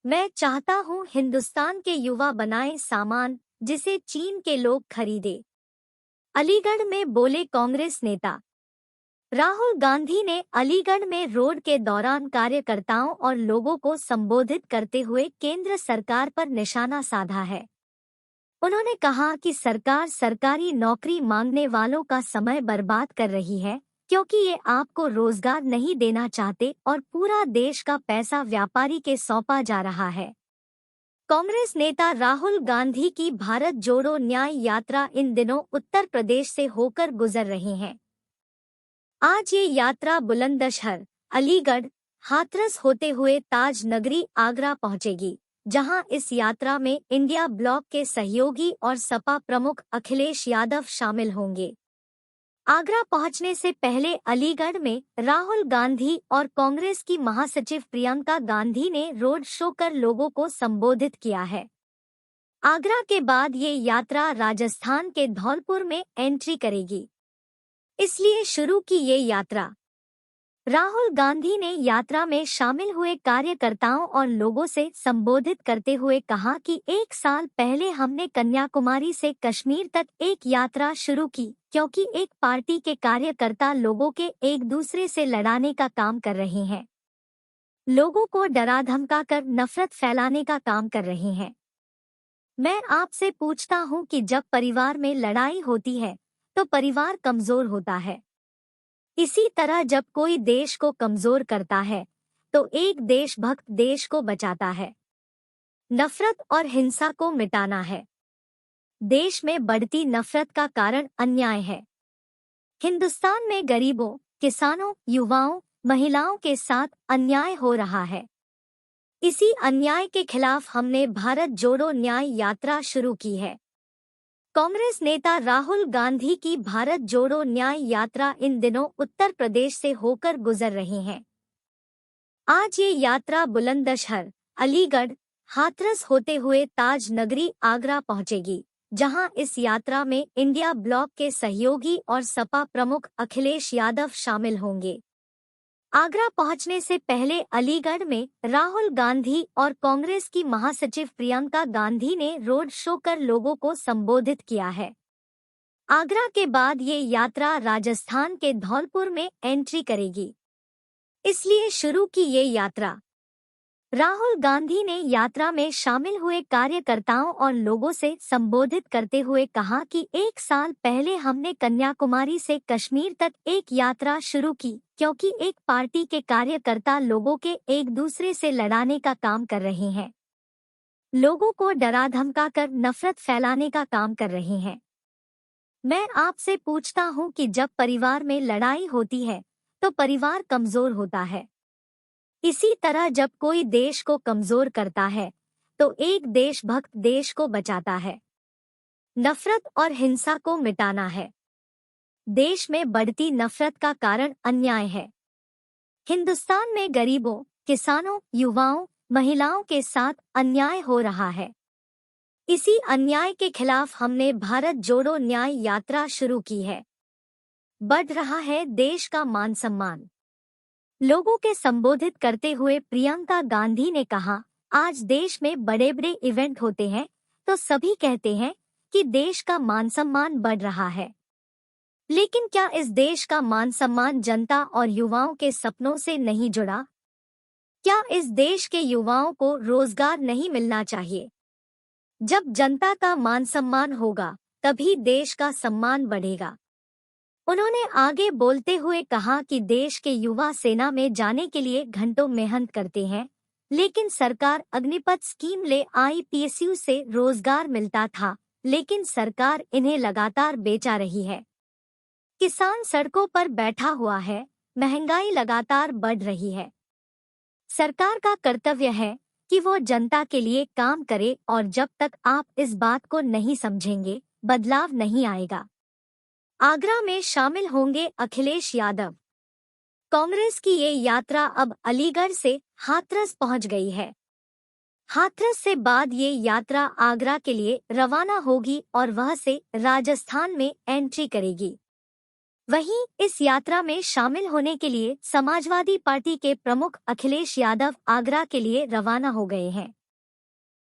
मैं चाहता हूं हिंदुस्तान के युवा बनाएं सामान जिसे चीन के लोग खरीदे। अलीगढ़ में बोले कांग्रेस नेता। राहुल गांधी ने अलीगढ़ में रोड के दौरान कार्यकर्ताओं और लोगों को संबोधित करते हुए केंद्र सरकार पर निशाना साधा है। उन्होंने कहा कि सरकार सरकारी नौकरी मांगने वालों का समय बर्बाद कर रही है, क्योंकि ये आपको रोजगार नहीं देना चाहते और पूरा देश का पैसा व्यापारी के सौंपा जा रहा है। कांग्रेस नेता राहुल गांधी की भारत जोड़ो न्याय यात्रा इन दिनों उत्तर प्रदेश से होकर गुजर रही है। आज ये यात्रा बुलंदशहर, अलीगढ़, हाथरस होते हुए ताज नगरी आगरा पहुंचेगी, जहां इस यात्रा में इंडिया ब्लॉक के सहयोगी और सपा प्रमुख अखिलेश यादव शामिल होंगे। आगरा पहुंचने से पहले अलीगढ़ में राहुल गांधी और कांग्रेस की महासचिव प्रियंका गांधी ने रोड शो कर लोगों को संबोधित किया है। आगरा के बाद ये यात्रा राजस्थान के धौलपुर में एंट्री करेगी, इसलिए शुरू की ये यात्रा। राहुल गांधी ने यात्रा में शामिल हुए कार्यकर्ताओं और लोगों से संबोधित करते हुए कहा कि 1 साल पहले हमने कन्याकुमारी से कश्मीर तक एक यात्रा शुरू की, क्योंकि एक पार्टी के कार्यकर्ता लोगों के एक दूसरे से लड़ाने का काम कर रहे हैं, लोगों को डरा धमका कर नफरत फैलाने का काम कर रहे हैं। मैं आपसे पूछता हूं कि जब परिवार में लड़ाई होती है तो परिवार कमजोर होता है। इसी तरह जब कोई देश को कमजोर करता है तो एक देशभक्त देश को बचाता है। नफरत और हिंसा को मिटाना है। देश में बढ़ती नफरत का कारण अन्याय है। हिंदुस्तान में गरीबों, किसानों, युवाओं, महिलाओं के साथ अन्याय हो रहा है। इसी अन्याय के खिलाफ हमने भारत जोड़ो न्याय यात्रा शुरू की है। कांग्रेस नेता राहुल गांधी की भारत जोड़ो न्याय यात्रा इन दिनों उत्तर प्रदेश से होकर गुजर रही है। आज ये यात्रा बुलंदशहर, अलीगढ़, हाथरस होते हुए ताज नगरी आगरा पहुंचेगी, जहां इस यात्रा में इंडिया ब्लॉक के सहयोगी और सपा प्रमुख अखिलेश यादव शामिल होंगे। आगरा पहुंचने से पहले अलीगढ़ में राहुल गांधी और कांग्रेस की महासचिव प्रियंका गांधी ने रोड शो कर लोगों को संबोधित किया है। आगरा के बाद ये यात्रा राजस्थान के धौलपुर में एंट्री करेगी, इसलिए शुरू की ये यात्रा। राहुल गांधी ने यात्रा में शामिल हुए कार्यकर्ताओं और लोगों से संबोधित करते हुए कहा कि 1 साल पहले हमने कन्याकुमारी से कश्मीर तक एक यात्रा शुरू की, क्योंकि एक पार्टी के कार्यकर्ता लोगों के एक दूसरे से लड़ाने का काम कर रहे हैं, लोगों को डरा धमका कर नफरत फैलाने का काम कर रहे हैं। मैं आपसे पूछता हूं कि जब परिवार में लड़ाई होती है तो परिवार कमजोर होता है। इसी तरह जब कोई देश को कमजोर करता है तो एक देशभक्त देश को बचाता है। नफरत और हिंसा को मिटाना है। देश में बढ़ती नफरत का कारण अन्याय है। हिंदुस्तान में गरीबों, किसानों, युवाओं, महिलाओं के साथ अन्याय हो रहा है। इसी अन्याय के खिलाफ हमने भारत जोड़ो न्याय यात्रा शुरू की है। बढ़ रहा है देश का मान सम्मान। लोगों के संबोधित करते हुए प्रियंका गांधी ने कहा, आज देश में बड़े बड़े इवेंट होते हैं तो सभी कहते हैं कि देश का मान सम्मान बढ़ रहा है, लेकिन क्या इस देश का मान सम्मान जनता और युवाओं के सपनों से नहीं जुड़ा? क्या इस देश के युवाओं को रोजगार नहीं मिलना चाहिए? जब जनता का मान सम्मान होगा तभी देश का सम्मान बढ़ेगा। उन्होंने आगे बोलते हुए कहा कि देश के युवा सेना में जाने के लिए घंटों मेहनत करते हैं, लेकिन सरकार अग्निपथ स्कीम ले आई, पीएसयू से रोजगार मिलता था, लेकिन सरकार इन्हें लगातार बेचा रही है। किसान सड़कों पर बैठा हुआ है, महंगाई लगातार बढ़ रही है। सरकार का कर्तव्य है कि वो जनता के लिए काम करे, और जब तक आप इस बात को नहीं समझेंगे, बदलाव नहीं आएगा। आगरा में शामिल होंगे अखिलेश यादव। कांग्रेस की ये यात्रा अब अलीगढ़ से हाथरस पहुंच गई है। हाथरस से बाद ये यात्रा आगरा के लिए रवाना होगी और वह से राजस्थान में एंट्री करेगी। वहीं इस यात्रा में शामिल होने के लिए समाजवादी पार्टी के प्रमुख अखिलेश यादव आगरा के लिए रवाना हो गए हैं।